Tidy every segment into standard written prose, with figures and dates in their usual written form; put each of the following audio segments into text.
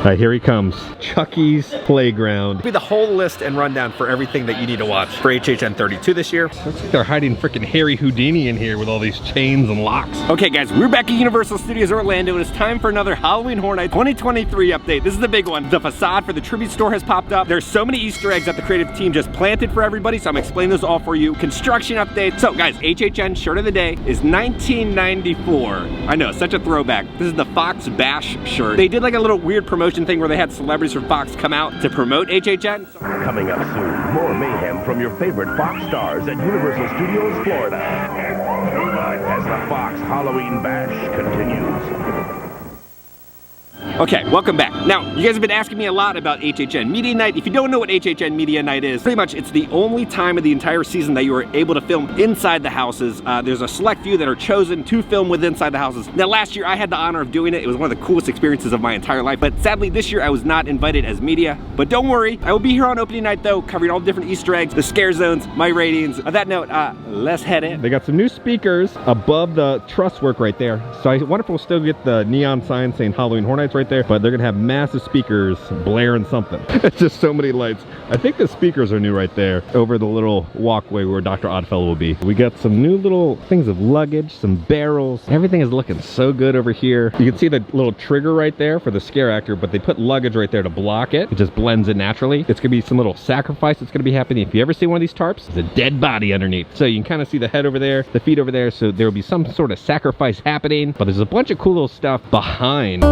Here he comes. Chucky's Playground. Be the whole list and rundown for everything that you need to watch for HHN 32 this year. Looks like they're hiding freaking Harry Houdini in here with all these chains and locks. Okay guys, we're back at Universal Studios Orlando and it's time for another Halloween Horror Night 2023 update. This is the big one. The facade for the tribute store has popped up. There's so many Easter eggs that the creative team just planted for everybody, so I'm explaining those all for you. Construction updates. So guys, HHN shirt of the day is 1994. I know, such a throwback. This is the Fox Bash shirt. They did like a little weird promotion thing where they had celebrities from Fox come out to promote HHN. Coming up soon, more mayhem from your favorite Fox stars at Universal Studios Florida. As the Fox Halloween Bash continues. Okay, welcome back. Now, you guys have been asking me a lot about HHN Media Night. If you don't know what HHN Media Night is, pretty much it's the only time of the entire season that you are able to film inside the houses. There's a select few that are chosen to film with inside the houses. Now, last year I had the honor of doing it. It was one of the coolest experiences of my entire life. But sadly, this year I was not invited as media. But don't worry, I will be here on opening night though, covering all the different Easter eggs, the scare zones, my ratings. On that note, let's head in. They got some new speakers above the truss work right there. So I wonder if we'll still get the neon sign saying Halloween Horror Nights right there, but they're gonna have massive speakers blaring something. It's just so many lights. I think the speakers are new right there over the little walkway where Dr. Oddfellow will be. We got some new little things of luggage, some barrels. Everything is looking so good over here. You can see the little trigger right there for the scare actor, but they put luggage right there to block it. It just blends in naturally. It's gonna be some little sacrifice that's gonna be happening. If you ever see one of these tarps, there's a dead body underneath. So you can kind of see the head over there, the feet over there. So there will be some sort of sacrifice happening, but there's a bunch of cool little stuff behind.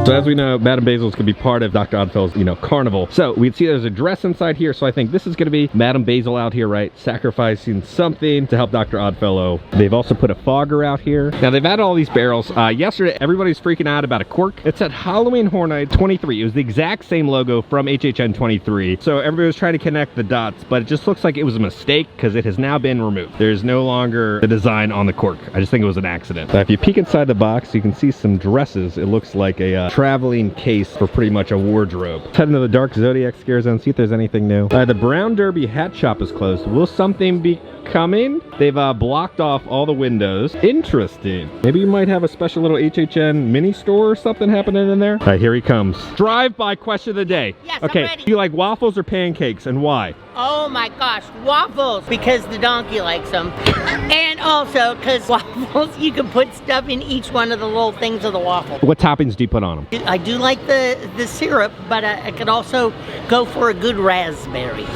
So as we know, Madame Basil's gonna be part of Dr. Oddfellow's, carnival. So we'd see there's a dress inside here. So I think this is gonna be Madame Basil out here, right? Sacrificing something to help Dr. Oddfellow. They've also put a fogger out here. Now they've added all these barrels. Yesterday, everybody's freaking out about a cork. It said Halloween Horror Night 23. It was the exact same logo from HHN 23. So everybody was trying to connect the dots, but it just looks like it was a mistake because it has now been removed. There's no longer the design on the cork. I just think it was an accident. Now, if you peek inside the box, you can see some dresses. It looks like a traveling case for pretty much a wardrobe. Let's head into the Dark Zodiac Scare Zone, see if there's anything new. The Brown Derby hat shop is closed. Will something be coming? They've blocked off all the windows. Interesting. Maybe you might have a special little HHN mini store or something happening in there. Here he comes. Drive-by question of the day. Yes, okay, I'm ready. Do you like waffles or pancakes, and why? Oh my gosh, waffles, because the donkey likes them. And also, because waffles, you can put stuff in each one of the little things of the waffle. What toppings do you put on them? I do like the syrup, but I could also go for a good raspberry.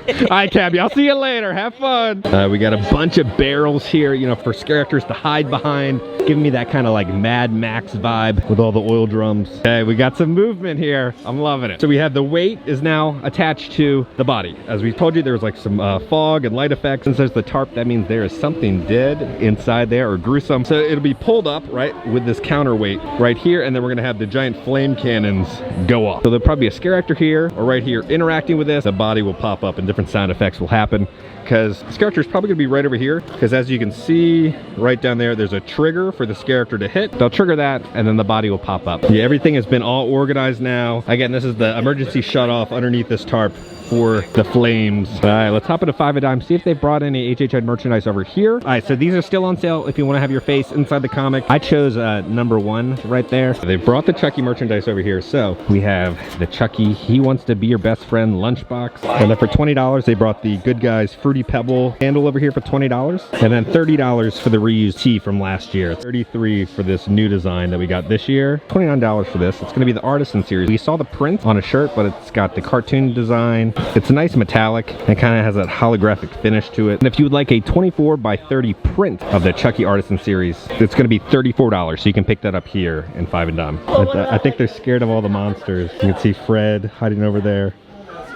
All right, Cabby, I'll see you later. Have fun. We got a bunch of barrels here, for scare actors to hide behind, giving me that kind of like Mad Max vibe with all the oil drums. Okay, we got some movement here. I'm loving it. So we have the weight is now attached to the body. As we told you, there was like some fog and light effects. Since there's the tarp, that means there is something dead inside there or gruesome. So it'll be pulled up, right, with this counterweight right here, and then we're gonna have the giant flame cannons go off. So there'll probably be a scare actor here or right here interacting with this. The body will pop up and different sound effects will happen, because the scare actor is probably gonna be right over here, because as you can see right down there, there's a trigger for the scare actor to hit. They'll trigger that and then the body will pop up. Yeah, everything has been all organized now. Again, this is the emergency shut off underneath this tarp for the flames. All right, let's hop into 5 a dime, see if they brought any HHN merchandise over here. All right, so these are still on sale if you want to have your face inside the comic. I chose number 1 right there. They brought the Chucky merchandise over here. So we have the Chucky He Wants to Be Your Best Friend lunchbox. And then for $20, they brought the Good Guys Fruity Pebble handle over here for $20. And then $30 for the reused tee from last year. $33 for this new design that we got this year. $29 for this. It's gonna be the Artisan series. We saw the print on a shirt, but it's got the cartoon design. It's a nice metallic and kind of has that holographic finish to it. And if you would like a 24 by 30 print of the Chucky Artisan series, it's going to be $34. So you can pick that up here in 5 and dime. I think they're scared of all the monsters. You can see Fred hiding over there.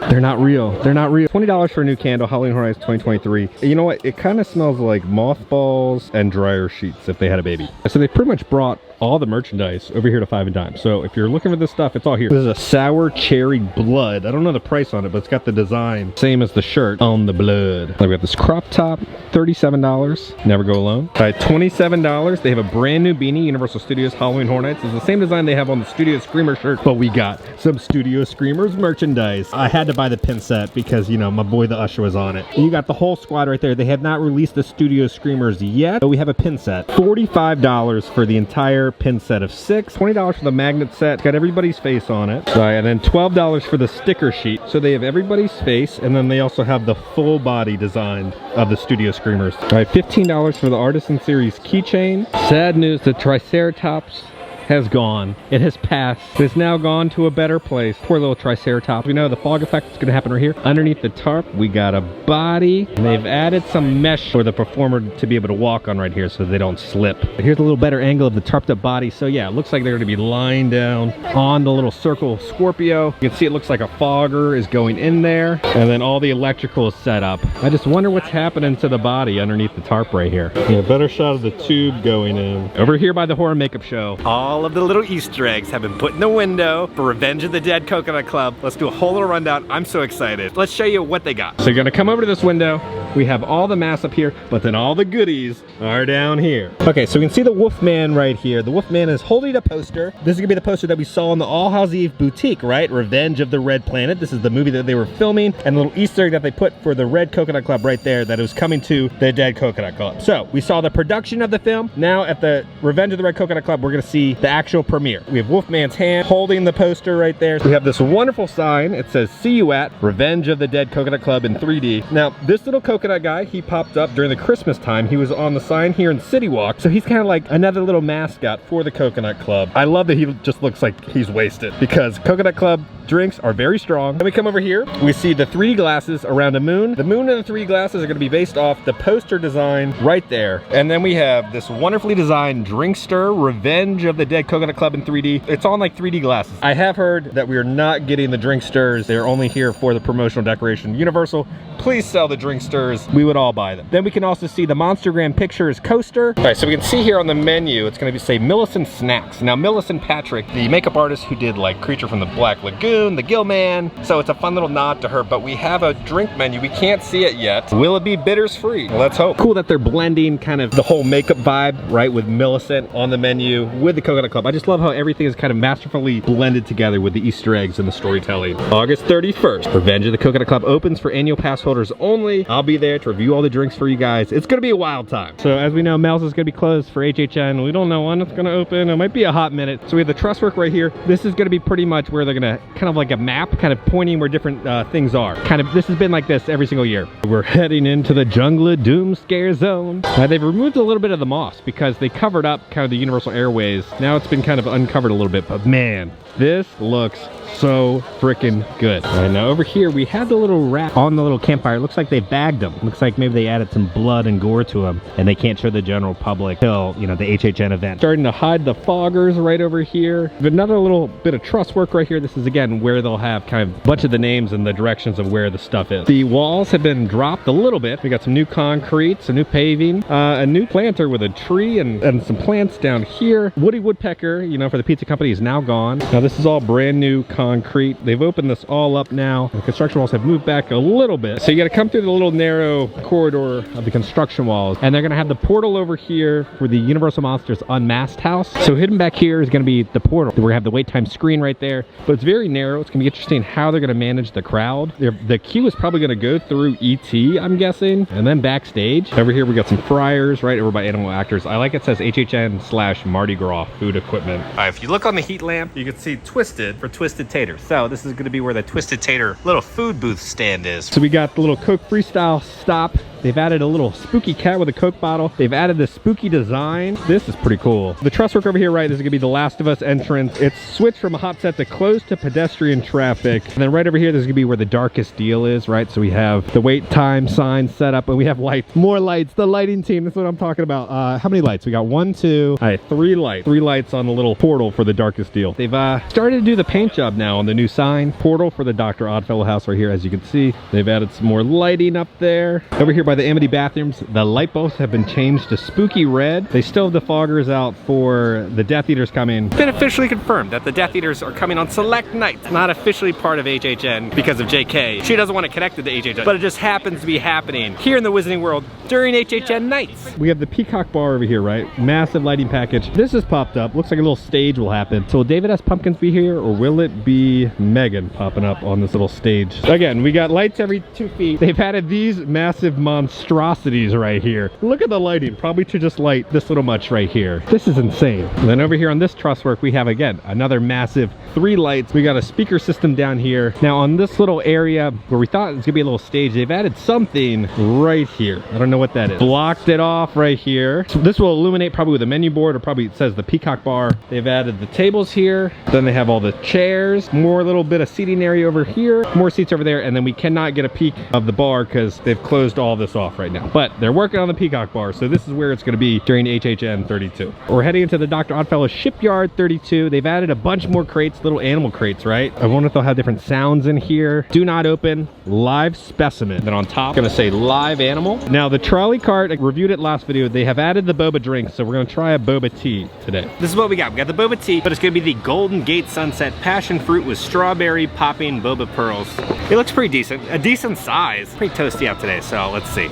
They're not real. They're not real. $20 for a new candle, Halloween Horror Nights 2023. You know what? It kind of smells like mothballs and dryer sheets if they had a baby. So they pretty much brought all the merchandise over here to 5 and Dime. So if you're looking for this stuff, it's all here. This is a sour cherry blood. I don't know the price on it, but it's got the design same as the shirt on the blood. I've got this crop top, $37. Never go alone. All right, $27. They have a brand new beanie, Universal Studios Halloween Horror Nights. It's the same design they have on the Studio Screamer shirt, but we got some Studio Screamers merchandise. I had to buy the pin set because, you know, my boy the Usher was on it. And you got the whole squad right there. They have not released the Studio Screamers yet, but we have a pin set. $45 for the entire pin set of 6. $20 for the magnet set. It's got everybody's face on it. Right, and then $12 for the sticker sheet. So they have everybody's face, and then they also have the full body design of the Studio Screamers. All right, $15 for the Artisan Series keychain. Sad news, the Triceratops has gone. It has passed. It's now gone to a better place. Poor little Triceratops. We know the fog effect is going to happen right here. Underneath the tarp, we got a body. And they've added some mesh for the performer to be able to walk on right here so they don't slip. Here's a little better angle of the tarped up body. So yeah, it looks like they're going to be lying down on the little circle Scorpio. You can see it looks like a fogger is going in there. And then all the electrical is set up. I just wonder what's happening to the body underneath the tarp right here. Yeah, better shot of the tube going in. Over here by the horror makeup show. All of the little Easter eggs have been put in the window for Revenge of the Dead Coconut Club. Let's do a whole little rundown. I'm so excited. Let's show you what they got. So you're gonna come over to this window. We have all the masks up here, but then all the goodies are down here. Okay, so we can see the Wolfman right here. The Wolfman is holding a poster. This is gonna be the poster that we saw in the All Hallows Eve boutique, right? Revenge of the Red Planet. This is the movie that they were filming, and the little Easter egg that they put for the Red Coconut Club right there, that it was coming to the Dead Coconut Club. So we saw the production of the film. Now at the Revenge of the Red Coconut Club, we're gonna see the actual premiere. We have Wolfman's hand holding the poster right there. We have this wonderful sign. It says, "See you at Revenge of the Dead Coconut Club" in 3D. Now, this little coconut guy, he popped up during the Christmas time. He was on the sign here in Citywalk. So he's kind of like another little mascot for the Coconut Club. I love that he just looks like he's wasted because Coconut Club drinks are very strong. Then we come over here, we see the 3D glasses around a moon. The moon and the 3D glasses are gonna be based off the poster design right there. And then we have this wonderfully designed Drinkster, Revenge of the Dead Coconut Club in 3D. It's on like 3D glasses. I have heard that we are not getting the Drinksters. They're only here for the promotional decoration. Universal, please sell the Drinksters. We would all buy them. Then we can also see the Monstergram Pictures coaster. All right, so we can see here on the menu, it's gonna say Millicent Snacks. Now, Millicent Patrick, the makeup artist who did like Creature from the Black Lagoon, the Gill Man. So it's a fun little nod to her, but we have a drink menu. We can't see it yet. Will it be bitters free? Well, let's hope. Cool that they're blending kind of the whole makeup vibe, right, with Millicent on the menu with the Coconut Club. I just love how everything is kind of masterfully blended together with the Easter eggs and the storytelling. August 31st, Revenge of the Coconut Club opens for annual pass holders only. I'll be there to review all the drinks for you guys. It's gonna be a wild time. So as we know, Mel's is gonna be closed for HHN. We don't know when it's gonna open. It might be a hot minute. So we have the Truss Work right here. This is gonna be pretty much where they're gonna kind of like a map, kind of pointing where different things are. Kind of, this has been like this every single year. We're heading into the Jungle of Doom Scare Zone. They've removed a little bit of the moss because they covered up kind of the Universal Airways. Now it's been kind of uncovered a little bit, but man, this looks so freaking good. All right, now over here we have the little rat on the little campfire. It looks like they bagged them. Looks like maybe they added some blood and gore to them, and they can't show the general public till, you know, the HHN event. Starting to hide the foggers right over here. Another little bit of truss work right here. This is again where they'll have kind of a bunch of the names and the directions of where the stuff is. The walls have been dropped a little bit. We got some new concrete, some new paving, a new planter with a tree and some plants down here. Woody Woodpecker, you know, for the pizza company is now gone. Now this is all brand new concrete. They've opened this all up now. The construction walls have moved back a little bit. So you got to come through the little narrow corridor of the construction walls. And they're going to have the portal over here for the Universal Monsters Unmasked house. So hidden back here is going to be the portal. We're going to have the wait time screen right there. But it's very narrow. It's going to be interesting how they're going to manage the crowd. The queue is probably going to go through ET, I'm guessing. And then backstage. Over here we got some fryers right over by Animal Actors. I like it says HHN/Mardi Gras food equipment. All right, if you look on the heat lamp, you can see Twisted for Twisted Tater. So this is going to be where the Twisted Tater little food booth stand is. So we got the little Coke Freestyle stop. They've added a little spooky cat with a Coke bottle. They've added the spooky design. This is pretty cool. The truss work over here, right, this is gonna be the Last of Us entrance. It's switched from a hot set to closed to pedestrian traffic. And then right over here, this is gonna be where the darkest deal is, right? So we have the wait time sign set up, and we have lights, more lights, the lighting team. That's what I'm talking about. How many lights? We got 1, 2, all right, 3 lights. 3 lights on the little portal for the darkest deal. They've started to do the paint job now on the new sign. Portal for the Dr. Oddfellow house right here, as you can see. They've added some more lighting up there. Over here by by the Amity bathrooms, the light bulbs have been changed to spooky red. They still have the foggers out for the Death Eaters coming. It's been officially confirmed that the Death Eaters are coming on select nights. Not officially part of HHN because of JK. She doesn't want to connect it to HHN, but it just happens to be happening here in the Wizarding World during HHN nights. We have the Peacock Bar over here, right? Massive lighting package. This has popped up. Looks like a little stage will happen. So will David S. Pumpkins be here, or will it be Megan popping up on this little stage? Again, we got lights every 2 feet. They've added these massive monstrosities right here. Look at the lighting. Probably to just light this little much right here. This is insane. And then over here on this truss work, we have, again, another massive 3 lights. We got a speaker system down here. Now on this little area where we thought it was gonna be a little stage, they've added something right here. I don't know what that is. Blocked it off right here. So this will illuminate probably with a menu board, or probably it says the Peacock Bar. They've added the tables here. Then they have all the chairs, more little bit of seating area over here, more seats over there, and then we cannot get a peek of the bar because they've closed all this off right now. But they're working on the Peacock Bar, so this is where it's gonna be during HHN 32. We're heading into the Dr. OddFellow Shipyard 32. They've added a bunch more crates, little animal crates, right? I wonder if they'll have different sounds in here. Do not open, live specimen. Then on top, gonna say live animal. Now the trolley cart, I reviewed it last video. They have added the boba drink, so we're gonna try a boba tea today. This is what we got. We got the boba tea, but it's gonna be the Golden Gate Sunset Passion Fruit with strawberry popping boba pearls. It looks pretty decent, a decent size. Pretty toasty out today, so let's see.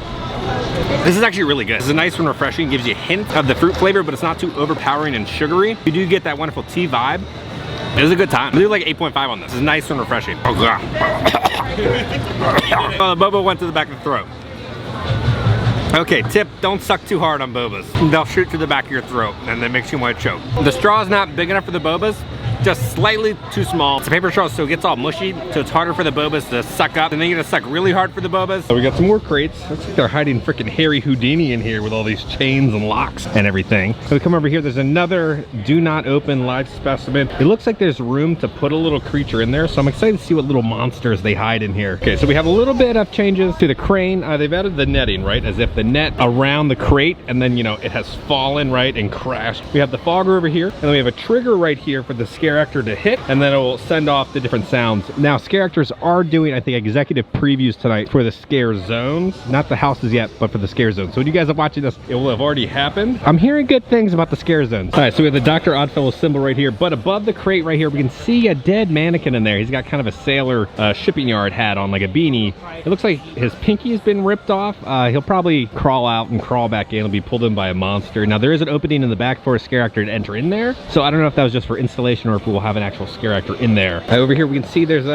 This is actually really good. This is nice and refreshing. Gives you a hint of the fruit flavor, but it's not too overpowering and sugary. You do get that wonderful tea vibe. It was a good time. I do like 8.5 on this. This is nice and refreshing. Oh, God. Oh, the boba went to the back of the throat. Okay, tip, don't suck too hard on bobas. They'll shoot through the back of your throat and that makes you want to choke. The straw is not big enough for the bobas, just slightly too small. It's a paper straw, so it gets all mushy, so it's harder for the bobas to suck up, and then you're gonna suck really hard for the bobas. So we got some more crates. Looks like they're hiding freaking Harry Houdini in here with all these chains and locks and everything. So we come over here, there's another do not open live specimen. It looks like there's room to put a little creature in there, so I'm excited to see what little monsters they hide in here. Okay, so we have a little bit of changes to the crane. They've added the netting, right? As if the net around the crate, and then, you know, it has fallen, right, and crashed. We have the fogger over here, and then we have a trigger right here for the scare actor to hit, and then it will send off the different sounds. Now, scare actors are doing, I think, executive previews tonight for the scare zones. Not the houses yet, but for the scare zones. So when you guys are watching this, it will have already happened. I'm hearing good things about the scare zones. All right, so we have the Dr. OddFellow symbol right here, but above the crate right here, we can see a dead mannequin in there. He's got kind of a sailor shipping yard hat on, like a beanie. It looks like his pinky has been ripped off. He'll probably crawl out and crawl back in. He'll be pulled in by a monster. Now, there is an opening in the back for a scare actor to enter in there. So I don't know if that was just for installation or if we'll have an actual scare actor in there. Over here we can see there's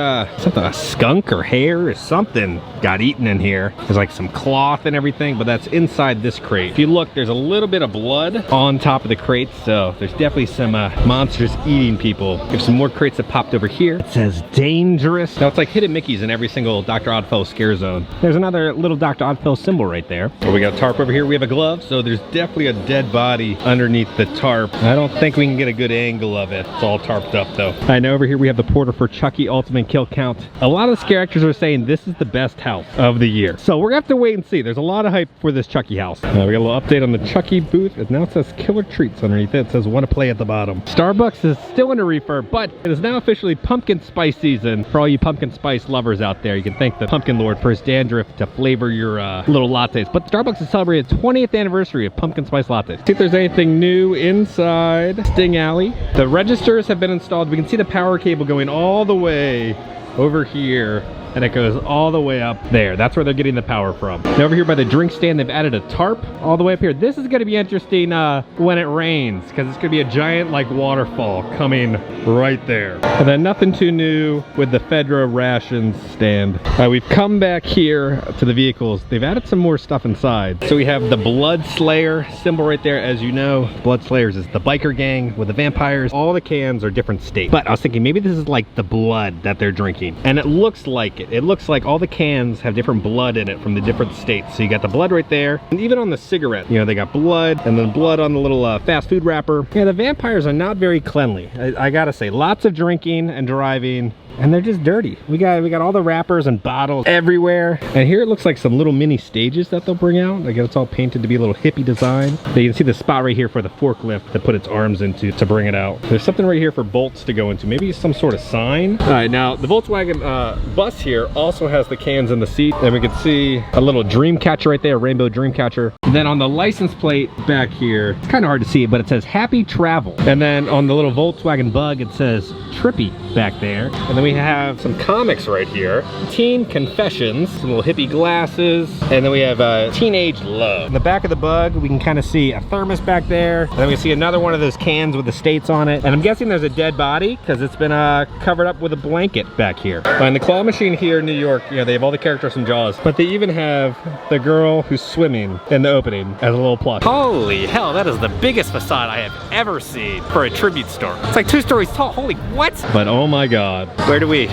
something, a skunk or hair or something got eaten in here. There's like some cloth and everything, but that's inside this crate. If you look, there's a little bit of blood on top of the crate, so there's definitely some monsters eating people. We have some more crates that popped over here. It says dangerous. Now it's like hidden Mickeys in every single Dr. OddFellow scare zone. There's another little Dr. OddFellow symbol right there. So we got a tarp over here. We have a glove, so there's definitely a dead body underneath the tarp. I don't think we can get a good angle of it. It's all tarped up though. I know over here we have the porter for Chucky Ultimate Kill Count. A lot of the scare actors are saying this is the best house of the year. So we're gonna have to wait and see. There's a lot of hype for this Chucky house. We got a little update on the Chucky booth. It now says killer treats underneath it. It says want to play at the bottom. Starbucks is still in a refurb, but it is now officially pumpkin spice season. For all you pumpkin spice lovers out there, you can thank the Pumpkin Lord for his dandruff to flavor your little lattes. But Starbucks is celebrating the 20th anniversary of pumpkin spice lattes. See if there's anything new inside Sting Alley. The registers have been installed. We can see the power cable going all the way over here, and it goes all the way up there. That's where they're getting the power from. Now over here by the drink stand, they've added a tarp all the way up here. This is gonna be interesting when it rains, because it's gonna be a giant like waterfall coming right there. And then nothing too new with the Fedra rations stand. We've come back here to the vehicles. They've added some more stuff inside. So we have the Blood Slayer symbol right there. As you know, Blood Slayers is the biker gang with the vampires. All the cans are different states. But I was thinking maybe this is like the blood that they're drinking. And it looks like it. It looks like all the cans have different blood in it from the different states. So you got the blood right there. And even on the cigarette, you know, they got blood, and then blood on the little fast food wrapper. Yeah, the vampires are not very cleanly. I gotta say, lots of drinking and driving, and they're just dirty. We got all the wrappers and bottles everywhere. And here it looks like some little mini stages that they'll bring out. I guess it's all painted to be a little hippie design. So you can see the spot right here for the forklift to put its arms into to bring it out. There's something right here for bolts to go into. Maybe some sort of sign. All right, now the Volkswagen bus here here also has the cans in the seat, and we can see a little dream catcher right there, rainbow dream catcher. Then on the license plate back here, it's kind of hard to see it, but it says Happy Travel. And then on the little Volkswagen Bug, it says Trippy back there. And then we have some comics right here. Teen Confessions, some little hippie glasses, and then we have Teenage Love. In the back of the Bug, we can kind of see a thermos back there, and then we see another one of those cans with the states on it. And I'm guessing there's a dead body because it's been covered up with a blanket back here. And the claw machine here in New York, you know, they have all the characters from Jaws, but they even have the girl who's swimming in the opening as a little plush. Holy hell, that is the biggest facade I have ever seen for a tribute store. It's like 2 stories tall. Holy what? But oh my God. Where do we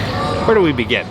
begin?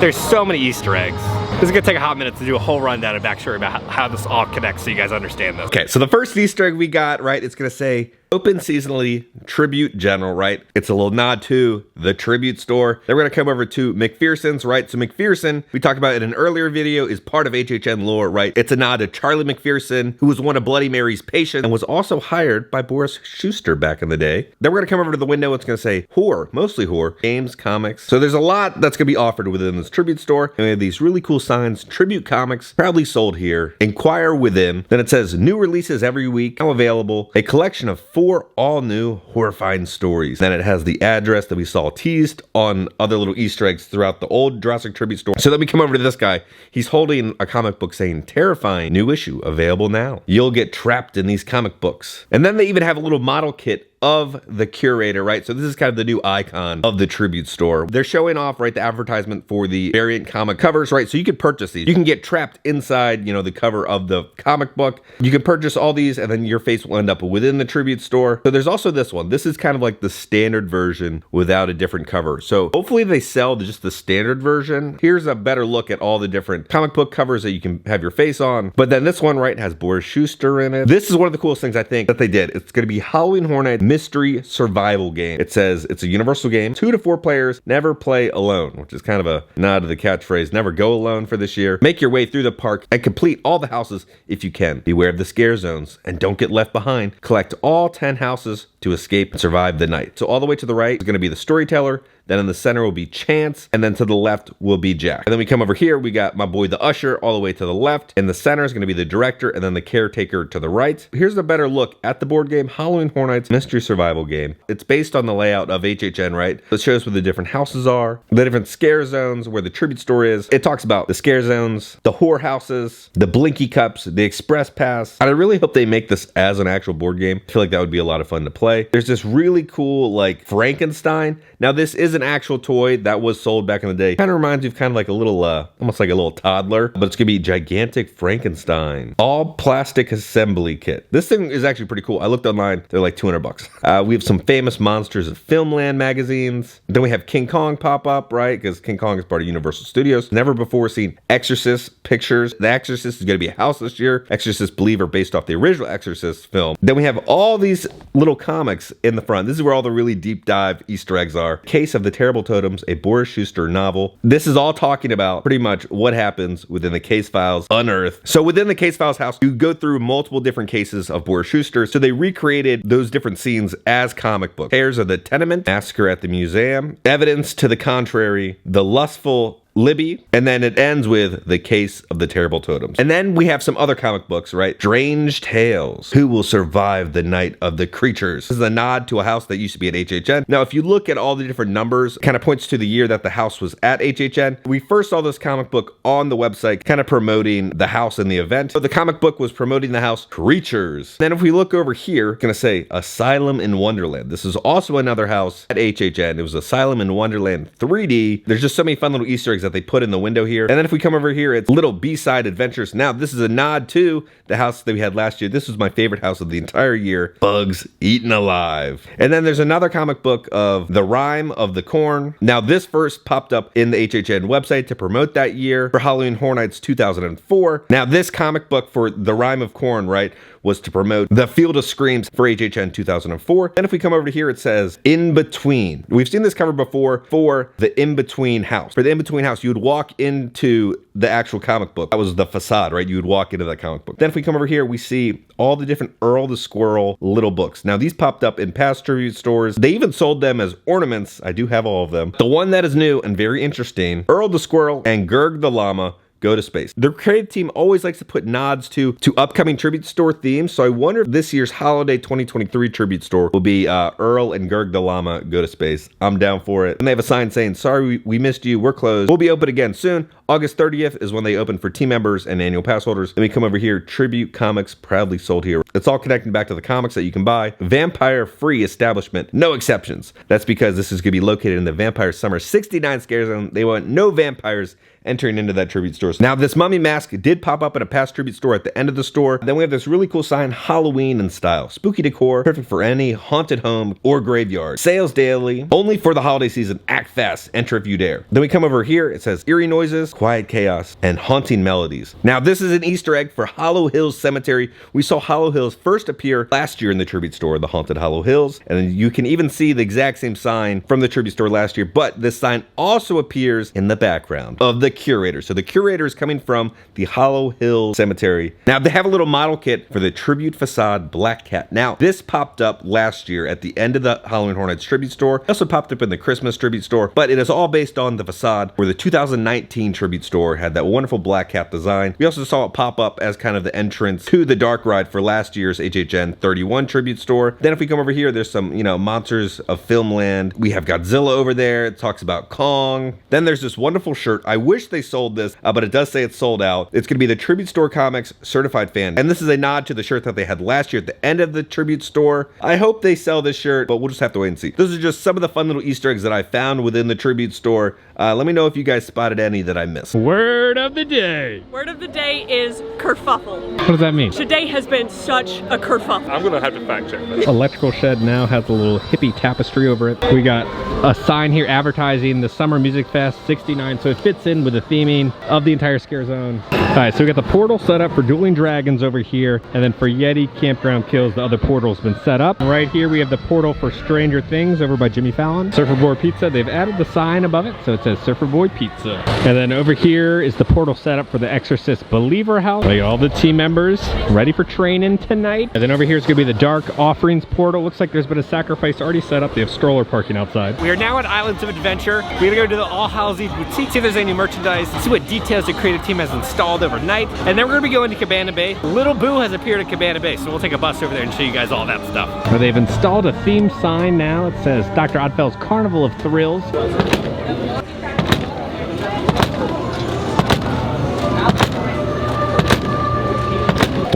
There's so many Easter eggs. This is gonna take a hot minute to do a whole rundown and backstory about how this all connects so you guys understand this. Okay, so the first Easter egg we got, right, it's gonna say open seasonally, Tribute General, right? It's a little nod to the Tribute store. Then we're gonna come over to McPherson's, right? So McPherson, we talked about in an earlier video, is part of HHN lore, right? It's a nod to Charlie McPherson, who was one of Bloody Mary's patients and was also hired by Boris Schuster back in the day. Then we're gonna come over to the window, it's gonna say horror, mostly horror, games, comics. So there's a lot that's gonna be offered within this Tribute store. And we have these really cool signs, Tribute Comics, proudly sold here. Inquire within. Then it says new releases every week, now available. A collection of 4 all-new horrifying stories. Then it has the address that we saw teased on other little Easter eggs throughout the old Jurassic Tribute store. So then we come over to this guy. He's holding a comic book saying, terrifying, new issue, available now. You'll get trapped in these comic books. And then they even have a little model kit of the curator, right? So this is kind of the new icon of the Tribute store. They're showing off, right, the advertisement for the variant comic covers, right? So you could purchase these. You can get trapped inside, you know, the cover of the comic book. You can purchase all these and then your face will end up within the Tribute store. So there's also this one. This is kind of like the standard version without a different cover. So hopefully they sell just the standard version. Here's a better look at all the different comic book covers that you can have your face on. But then this one, right, has Boris Schuster in it. This is one of the coolest things I think that they did. It's going to be Halloween Horror Night mystery survival game. It says it's a universal game, 2 to 4 players, never play alone, which is kind of a nod to the catchphrase, never go alone for this year. Make your way through the park and complete all the houses if you can. Beware of the scare zones and don't get left behind. Collect all 10 houses to escape and survive the night. So all the way to the right is going to be the storyteller. Then in the center will be Chance, and then to the left will be Jack. And then we come over here, we got my boy the usher all the way to the left. In the center is gonna be the director, and then the caretaker to the right. Here's a better look at the board game, Halloween Horror Nights Mystery Survival Game. It's based on the layout of HHN, right? It shows where the different houses are, the different scare zones, where the tribute store is. It talks about the scare zones, the whore houses, the blinky cups, the express pass. And I really hope they make this as an actual board game. I feel like that would be a lot of fun to play. There's this really cool, like, Frankenstein. Now this is an actual toy that was sold back in the day. Kind of reminds me of kind of like a little, almost like a little toddler, but it's gonna be gigantic Frankenstein. All plastic assembly kit. This thing is actually pretty cool. I looked online, they're like $200. We have some famous monsters of Filmland magazines. Then we have King Kong pop up, right? Because King Kong is part of Universal Studios. Never before seen Exorcist pictures. The Exorcist is gonna be a house this year. Exorcist Believer based off the original Exorcist film. Then we have all these little comics in the front. This is where all the really deep dive Easter eggs are. Case of the Terrible Totems, a Boris Schuster novel. This is all talking about pretty much what happens within the case files unearthed. So within the case files house, you go through multiple different cases of Boris Schuster. So they recreated those different scenes as comic books. Tales of the Tenement, Massacre at the Museum, Evidence to the Contrary, The Lustful Libby, and then it ends with The Case of the Terrible Totems. And then we have some other comic books, right? Strange Tales, Who Will Survive the Night of the Creatures. This is a nod to a house that used to be at HHN. Now, if you look at all the different numbers, it kind of points to the year that the house was at HHN. We first saw this comic book on the website, kind of promoting the house and the event. So the comic book was promoting the house Creatures. Then if we look over here, it's gonna say Asylum in Wonderland. This is also another house at HHN. It was Asylum in Wonderland 3D. There's just so many fun little Easter eggs that they put in the window here. And then if we come over here, it's Little B-Side Adventures. Now, this is a nod to the house that we had last year. This was my favorite house of the entire year, Bugs Eaten Alive. And then there's another comic book of The Rime of the Corn. Now, this first popped up in the HHN website to promote that year for Halloween Horror Nights 2004. Now, this comic book for The Rime of Corn, right, was to promote The Field of Screams for HHN 2004. And if we come over to here, it says In Between. We've seen this cover before for the In Between house. For the In Between house, house, you would walk into the actual comic book. That was the facade, right? You would walk into that comic book. Then if we come over here, we see all the different Earl the Squirrel little books. Now these popped up in past tribute stores. They even sold them as ornaments. I do have all of them. The one that is new and very interesting, Earl the Squirrel and Gerg the Llama go to space. The creative team always likes to put nods to upcoming tribute store themes, so I wonder if this year's holiday 2023 tribute store will be Earl and Gerg the Llama go to space. I'm down for it. And they have a sign saying, sorry, we missed you, we're closed. We'll be open again soon. August 30th is when they open for team members and annual pass holders. Then we come over here, Tribute Comics proudly sold here. It's all connecting back to the comics that you can buy. Vampire free establishment, no exceptions. That's because this is gonna be located in the Vampire Summer 69 Scare Zone. They want no vampires entering into that tribute store. Now this mummy mask did pop up in a past tribute store at the end of the store. Then we have this really cool sign, Halloween in style. Spooky decor, perfect for any haunted home or graveyard. Sales daily, only for the holiday season. Act fast, enter if you dare. Then we come over here, it says eerie noises, quiet chaos, and haunting melodies. Now this is an Easter egg for Hollow Hills Cemetery. We saw Hollow Hills first appear last year in the tribute store, the Haunted Hollow Hills. And you can even see the exact same sign from the tribute store last year, but this sign also appears in the background of the curator. So the curator is coming from the Hollow Hill Cemetery. Now they have a little model kit for the tribute facade Black Cat. Now this popped up last year at the end of the Halloween Horror Nights tribute store. It also popped up in the Christmas tribute store, but it is all based on the facade where the 2019 tribute store had that wonderful Black Cat design. We also saw it pop up as kind of the entrance to the dark ride for last year's HHN 31 tribute store. Then if we come over here, there's some, monsters of Filmland. We have Godzilla over there. It talks about Kong. Then there's this wonderful shirt. I wish they sold this, but it does say it's sold out. It's gonna be the Tribute Store Comics Certified Fan. And this is a nod to the shirt that they had last year at the end of the tribute store. I hope they sell this shirt, but we'll just have to wait and see. Those are just some of the fun little Easter eggs that I found within the tribute store. Let me know if you guys spotted any that I missed. Word of the day. Word of the day is kerfuffle. What does that mean? Today has been such a kerfuffle. I'm gonna have to fact check this. Electrical shed now has a little hippie tapestry over it. We got a sign here advertising the Summer Music Fest 69, so it fits in with the theming of the entire Scare Zone. All right, so we got the portal set up for Dueling Dragons over here, and then for Yeti Campground Kills, the other portal's been set up. Right here we have the portal for Stranger Things over by Jimmy Fallon. Surfer Boy Pizza, they've added the sign above it, so it says Surfer Boy Pizza. And then over here is the portal set up for the Exorcist Believer House. We got all the team members ready for training tonight. And then over here is gonna be the Dark Offerings portal. Looks like there's been a sacrifice already set up. They have stroller parking outside. We are now at Islands of Adventure. We're gonna go to the All Hallows Eve boutique, see if there's any merchandise, see what details the creative team has installed overnight, and then we're gonna be going to Cabana Bay. Little Boo has appeared at Cabana Bay, so we'll take a bus over there and show you guys all that stuff. Well, they've installed a theme sign now. It says Dr. Oddfellow's Carnival of Thrills.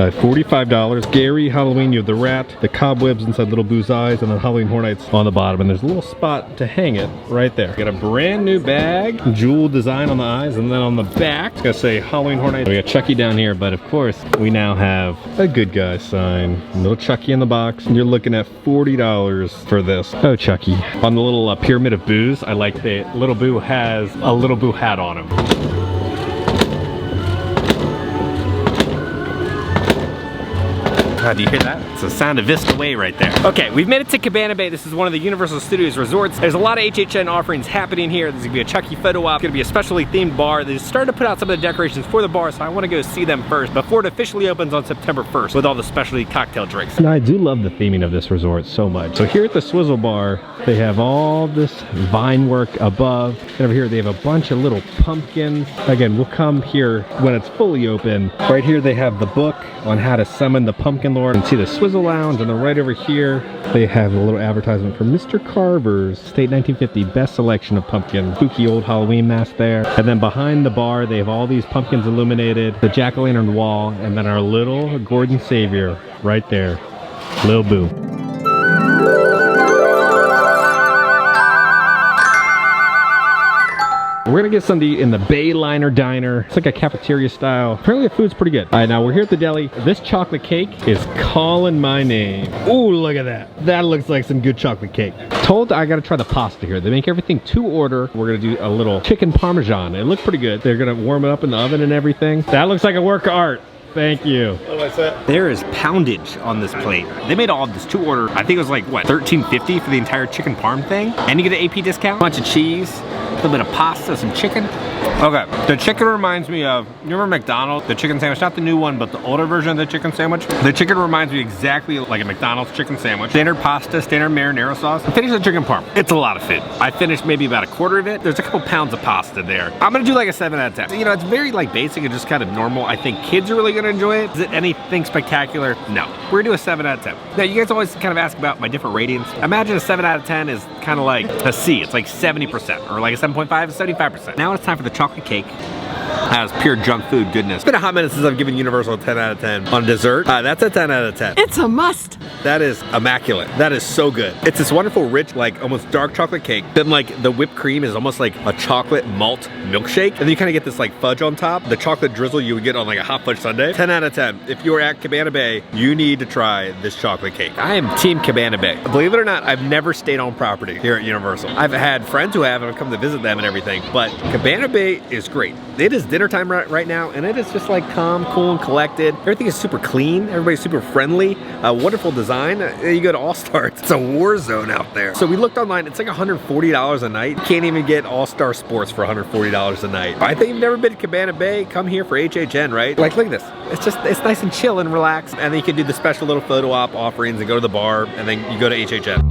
$45. Scary Halloween, you have the rat, the cobwebs inside Little Boo's eyes, and then Halloween Horror Nights on the bottom. And there's a little spot to hang it right there. Got a brand new bag, jewel design on the eyes, and then on the back, it's gonna say Halloween Horror Nights. We got Chucky down here, but of course, we now have a good guy sign. Little Chucky in the box. You're looking at $40 for this. Oh, Chucky. On the little pyramid of boos, I like that Little Boo has a Little Boo hat on him. Do you hear that? It's the sound of Vista Way right there. Okay, we've made it to Cabana Bay. This is one of the Universal Studios resorts. There's a lot of HHN offerings happening here. There's gonna be a Chucky photo op. It's gonna be a specially themed bar. They started to put out some of the decorations for the bar, so I wanna go see them first before it officially opens on September 1st with all the specialty cocktail drinks. And I do love the theming of this resort so much. So here at the Swizzle Bar, they have all this vine work above. And over here, they have a bunch of little pumpkins. Again, we'll come here when it's fully open. Right here, they have the book on how to summon the pumpkin lord, and see the Swizzle Lounge. And then right over here, they have a little advertisement for Mr. Carver's State 1950 best selection of pumpkin. Spooky old Halloween mask there. And then behind the bar, they have all these pumpkins illuminated, the jack-o'-lantern wall, and then our little Gordon Savior right there, Lil Boo. We're gonna get something in the Bayliner Diner. It's like a cafeteria style. Apparently the food's pretty good. All right, now we're here at the deli. This chocolate cake is calling my name. Ooh, look at that. That looks like some good chocolate cake. Told I gotta try the pasta here. They make everything to order. We're gonna do a little chicken parmesan. It looked pretty good. They're gonna warm it up in the oven and everything. That looks like a work of art. Thank you. There is poundage on this plate. They made all of this to order. I think it was like, what, $13.50 for the entire chicken parm thing? And you get an AP discount, bunch of cheese, little bit of pasta, some chicken. Okay, the chicken reminds me of, you remember McDonald's, the chicken sandwich, not the new one, but the older version of the chicken sandwich? The chicken reminds me exactly like a McDonald's chicken sandwich. Standard pasta, standard marinara sauce. I finished the chicken parm. It's a lot of food. I finished maybe about a quarter of it. There's a couple pounds of pasta there. I'm gonna do like a 7 out of 10. You know, it's very like basic and just kind of normal. I think kids are really gonna enjoy it. Is it anything spectacular? No. We're gonna do a 7 out of 10. Now, you guys always kind of ask about my different ratings. Imagine a 7 out of 10 is kind of like a C. It's like 70%, or like a 7.5 is 75%. Now it's time for the chocolate cake. That was pure junk food goodness. It's been a hot minute since I've given Universal a 10 out of 10 on dessert. That's a 10 out of 10. It's a must. That is immaculate. That is so good. It's this wonderful, rich, like almost dark chocolate cake. Then like the whipped cream is almost like a chocolate malt milkshake. And then you kind of get this like fudge on top. The chocolate drizzle you would get on like a hot fudge sundae. 10 out of 10. If you are at Cabana Bay, you need to try this chocolate cake. I am team Cabana Bay. Believe it or not, I've never stayed on property here at Universal. I've had friends who have, and I've come to visit them and everything, but Cabana Bay is great. It is dinner time right now, and it is just like calm, cool, and collected. Everything is super clean. Everybody's super friendly. Wonderful design. You go to All-Star, it's a war zone out there. So we looked online. It's like $140 a night. You can't even get All-Star Sports for $140 a night. I think you've never been to Cabana Bay. Come here for HHN, right? Like, look at this. It's nice and chill and relaxed. And then you can do the special little photo op offerings and go to the bar, and then you go to HHN.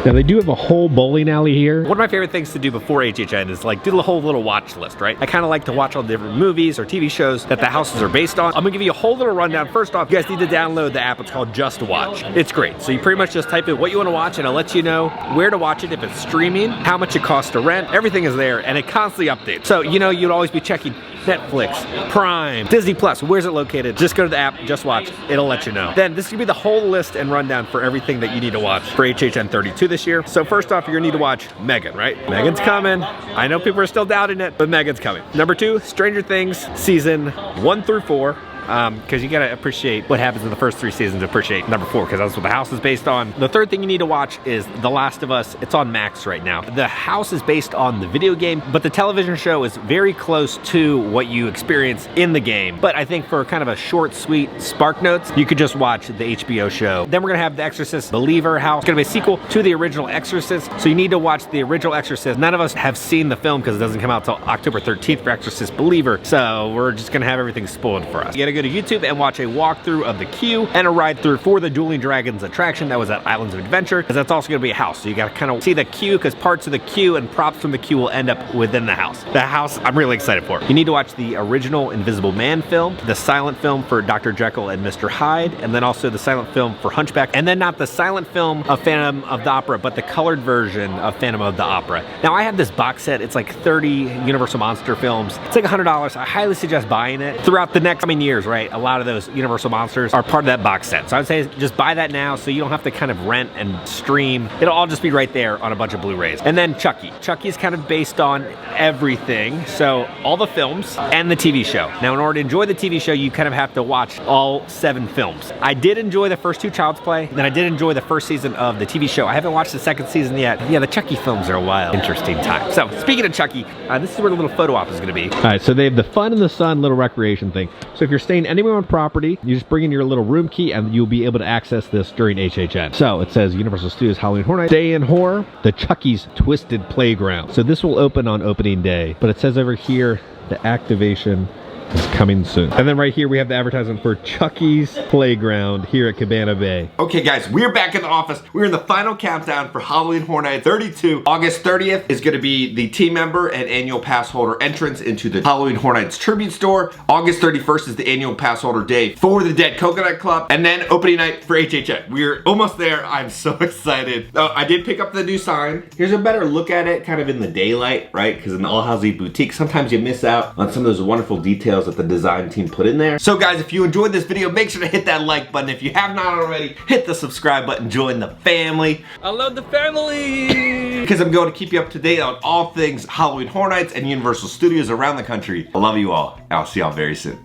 Now they do have a whole bowling alley here. One of my favorite things to do before HHN is like do the whole little watch list, right? I kind of like to watch all the different movies or TV shows that the houses are based on. I'm gonna give you a whole little rundown. First off, you guys need to download the app. It's called Just Watch. It's great. So you pretty much just type in what you want to watch and it'll let you know where to watch it, if it's streaming, how much it costs to rent, everything is there, and it constantly updates. So you know you'd always be checking Netflix, Prime, Disney Plus, where's it located? Just go to the app, Just Watch, it'll let you know. Then this is gonna be the whole list and rundown for everything that you need to watch for HHN 32 this year. So first off, you're gonna need to watch Megan, right? Megan's coming. I know people are still doubting it, but Megan's coming. Number 2, Stranger Things, season 1 through 4. Because you gotta appreciate what happens in the first 3 seasons to appreciate number 4, because that's what the house is based on. The third thing you need to watch is The Last of Us. It's on Max right now. The house is based on the video game, but the television show is very close to what you experience in the game. But I think for kind of a short, sweet Spark Notes, you could just watch the HBO show. Then we're gonna have The Exorcist Believer house. It's gonna be a sequel to the original Exorcist, so you need to watch the original Exorcist. None of us have seen the film because it doesn't come out till October 13th for Exorcist Believer, so we're just gonna have everything spoiled for us. You gotta go to YouTube and watch a walkthrough of the queue and a ride through for the Dueling Dragons attraction that was at Islands of Adventure, because that's also going to be a house. So you got to kind of see the queue, because parts of the queue and props from the queue will end up within the house. The house I'm really excited for. You need to watch the original Invisible Man film, the silent film for Dr. Jekyll and Mr. Hyde, and then also the silent film for Hunchback, and then not the silent film of Phantom of the Opera, but the colored version of Phantom of the Opera. Now I have this box set. It's like 30 Universal Monster films. It's like $100. I highly suggest buying it. Throughout the next coming years, right, a lot of those Universal Monsters are part of that box set. So I would say just buy that now so you don't have to kind of rent and stream. It'll all just be right there on a bunch of Blu-rays. And then Chucky. Chucky's kind of based on everything. So all the films and the TV show. Now in order to enjoy the TV show, you kind of have to watch all 7 films. I did enjoy the first 2 Child's Play. Then I did enjoy the first season of the TV show. I haven't watched the second season yet. Yeah, the Chucky films are a wild, interesting time. So speaking of Chucky, this is where the little photo op is gonna be. All right, so they have the fun in the sun little recreation thing. So if you're staying anywhere on property, you just bring in your little room key and you'll be able to access this during HHN. So it says Universal Studios Halloween Horror Nights, Day in Horror, the Chucky's Twisted Playground. So this will open on opening day, but it says over here the activation is coming soon. And then right here we have the advertisement for Chucky's Playground here at Cabana Bay. Okay guys, we're back in the office. We're in the final countdown for Halloween Horror Nights 32. August 30th is gonna be the team member and annual pass holder entrance into the Halloween Horror Nights tribute store. August 31st is the annual pass holder day for the Dead Coconut Club. And then opening night for HHN. We're almost there. I'm so excited. Oh, I did pick up the new sign. Here's a better look at it kind of in the daylight, right? Because in the All Housey Boutique, sometimes you miss out on some of those wonderful details that the design team put in there. So guys, if you enjoyed this video, make sure to hit that like button. If you have not already, hit the subscribe button, join the family. I love the family! Because I'm going to keep you up to date on all things Halloween Horror Nights and Universal Studios around the country. I love you all, and I'll see y'all very soon.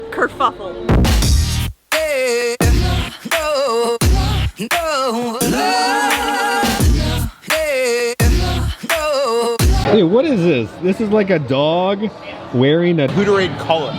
Kerfuffle. Hey, no, no, no, hey, no. what is this? This is like a dog wearing a Hooterade collar.